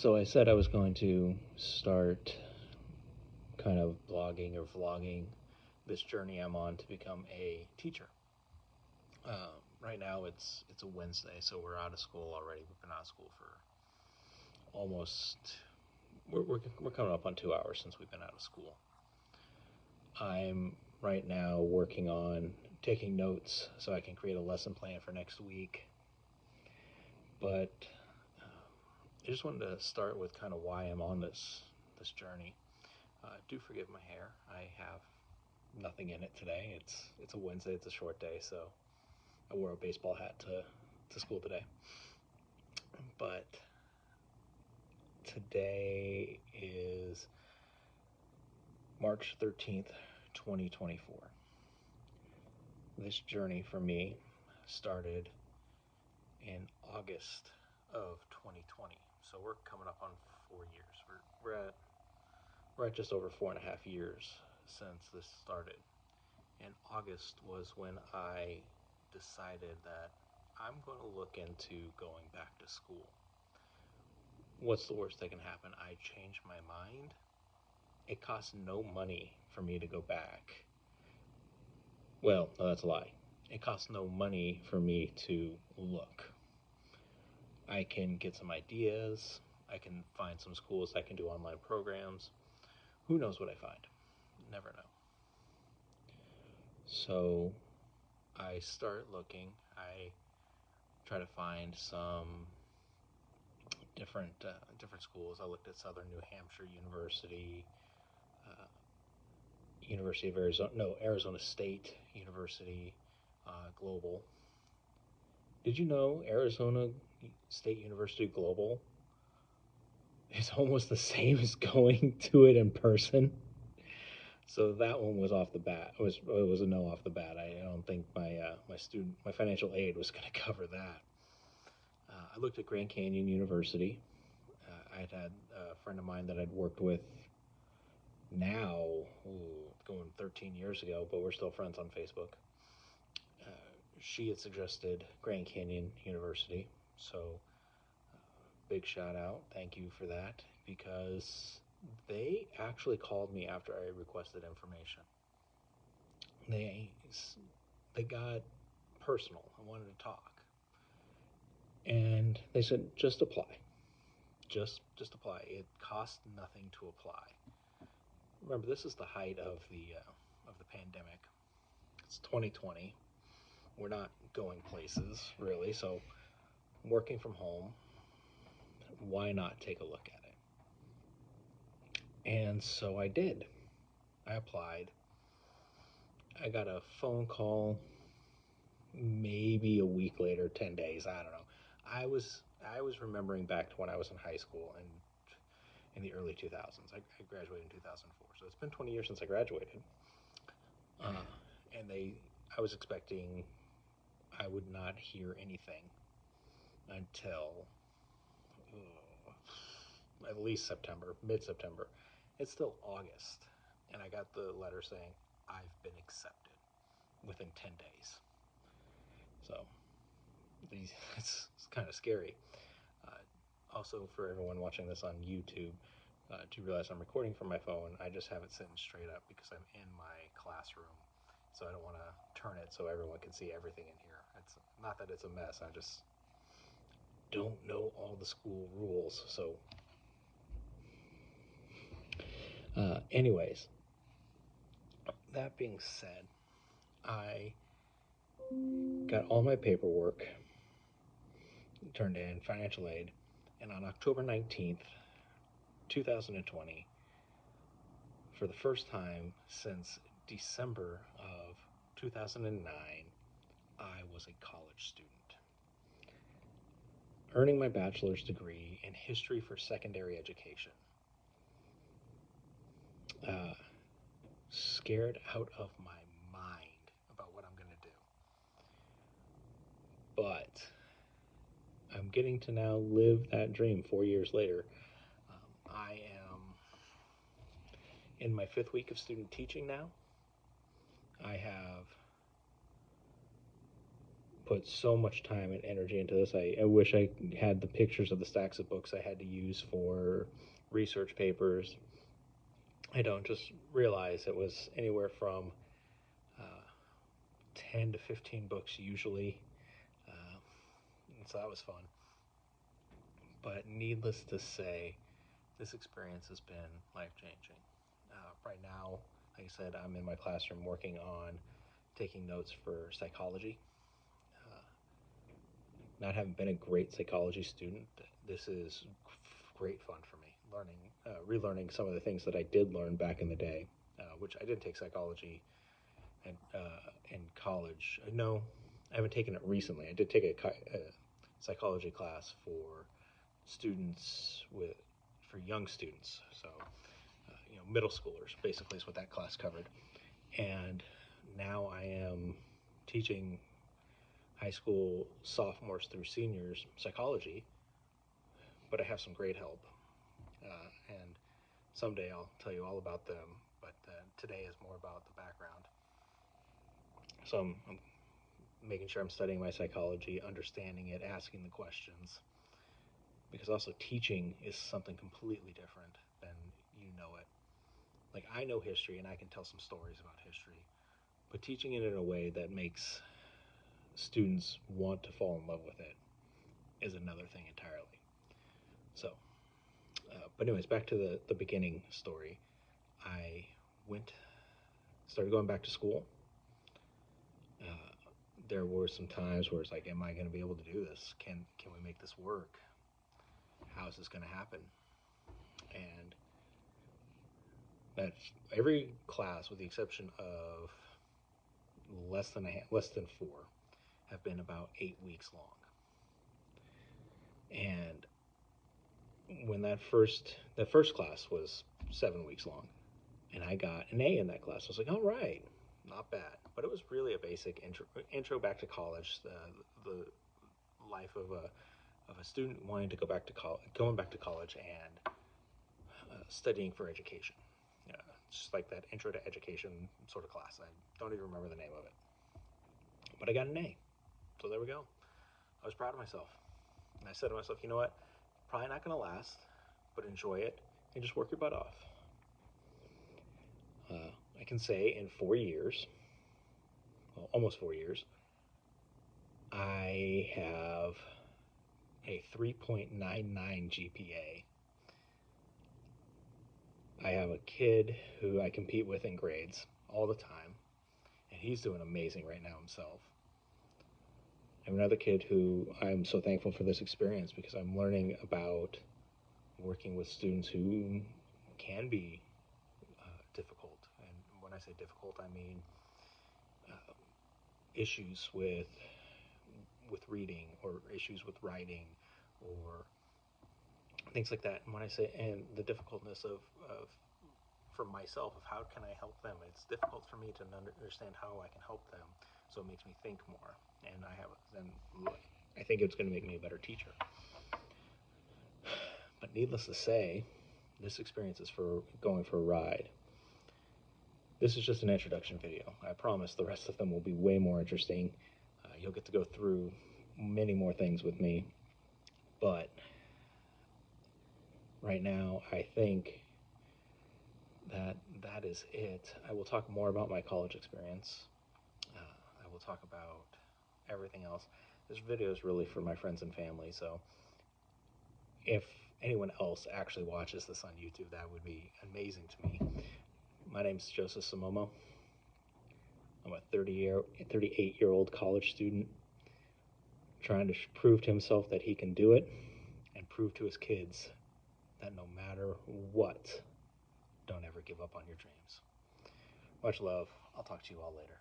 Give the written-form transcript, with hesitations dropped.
So I said I was going to start kind of blogging or vlogging this journey I'm on to become a teacher. Right now it's a Wednesday, so we're out of school already. We've been out of school for almost we're coming up on 2 hours since we've been out of school. I'm right now working on taking notes so I can create a lesson plan for next week. But I just wanted to start with kind of why I'm on this journey. Do forgive my hair. I have nothing in it today. It's a Wednesday. It's a short day, so I wore a baseball hat to school today. But today is March 13th, 2024. This journey for me started in August of 2020. So we're coming up on 4 years. We're at just over 4.5 years since this started. And August was when I decided that I'm going to look into going back to school. What's the worst that can happen? I change my mind. It costs no money for me to go back. Well, no, that's a lie. It costs no money for me to look. I can get some ideas. I can find some schools that can do online programs. Who knows what I find? Never know. So I start looking. I try to find some different schools. I looked at Southern New Hampshire University, uh, University of Arizona, no, Arizona State University, Global. Did you know Arizona State University Global is almost the same as going to it in person? So that one was off the bat. It was a no off the bat. I don't think my financial aid was going to cover that. I looked at Grand Canyon University. I'd had a friend of mine that I'd worked with now, going 13 years ago, but we're still friends on Facebook. Uh, she had suggested Grand Canyon University, so big shout out. Thank you for that, because they actually called me after I requested information. They they got personal. I wanted to talk, and they said just apply. Just apply. It costs nothing to apply. Remember, this is the height of the pandemic. It's 2020. We're not going places really, so working from home. Why not take a look at it? And so I did. I applied. I got a phone call maybe a week later, 10 days, I don't know. I was remembering back to when I was in high school and in the early 2000s. I graduated in 2004, so it's been 20 years since I graduated. Uh, and I was expecting I would not hear anything until at least September, mid September. It's still August, and I got the letter saying I've been accepted within 10 days. So it's kind of scary. Also, for everyone watching this on YouTube, to realize I'm recording from my phone, I just have it sitting straight up because I'm in my classroom. So I don't want to turn it so everyone can see everything in here. It's not that it's a mess. I just don't know all the school rules. So, anyways, that being said, I got all my paperwork turned in, financial aid, and on October 19th, 2020, for the first time since December of 2009, I was a college student, earning my bachelor's degree in history for secondary education. Uh, Scared out of my mind about what I'm going to do. But I'm getting to now live that dream 4 years later. I am in my fifth week of student teaching now. I have put so much time and energy into this. I wish I had the pictures of the stacks of books I had to use for research papers. I don't. Just realize it was anywhere from uh, 10 to 15 books usually. Uh, so that was fun. But needless to say, this experience has been life changing. Right now, like I said, I'm in my classroom working on taking notes for psychology. Uh, Not having been a great psychology student, this is great fun for me. Relearning some of the things that I did learn back in the day, which I did take psychology in college. No, I haven't taken it recently. I did take a psychology class for students with for young students, so middle schoolers basically is what that class covered. And now I am teaching high school sophomores through seniors psychology, but I have some great help. And someday I'll tell you all about them, but today is more about the background. So I'm making sure I'm studying my psychology, understanding it, asking the questions, because also teaching is something completely different than you know it. Like, I know history and I can tell some stories about history, but teaching it in a way that makes students want to fall in love with it is another thing entirely. So, but anyways, back to the beginning story. I went, started going back to school. There were some times where it's like, am I going to be able to do this? Can we make this work? How is this going to happen? And that's every class, with the exception of less than four, have been about 8 weeks long. And when that first class was 7 weeks long, and I got an A in that class, I was like, all right, not bad. But it was really a basic intro back to college, the life of a student wanting to go back to college, going back to college, and studying for education. Just like that intro to education sort of class. I don't even remember the name of it, but I got an A. So there we go. I was proud of myself, and I said to myself, you know what? Probably not going to last, but enjoy it and just work your butt off. I can say in 4 years, well, almost 4 years, I have a 3.99 GPA. I have a kid who I compete with in grades all the time, and he's doing amazing right now himself. I have another kid who I'm so thankful for this experience because I'm learning about working with students who can be difficult. And when I say difficult, I mean issues with reading or issues with writing or things like that. And when I say, and the difficultness of for myself, of how can I help them, it's difficult for me to understand how I can help them, so it makes me think more, and I think it's going to make me a better teacher. But needless to say, this experience is for going for a ride. This is just an introduction video. I promise the rest of them will be way more interesting. You'll get to go through many more things with me, but right now I think that is it. I will talk more about my college experience. I will talk about everything else. This video is really for my friends and family, so if anyone else actually watches this on YouTube, that would be amazing to me. My name's Joseph Samomo. I'm a 38-year-old college student trying to prove to himself that he can do it and prove to his kids that no matter what, don't ever give up on your dreams. Much love. I'll talk to you all later.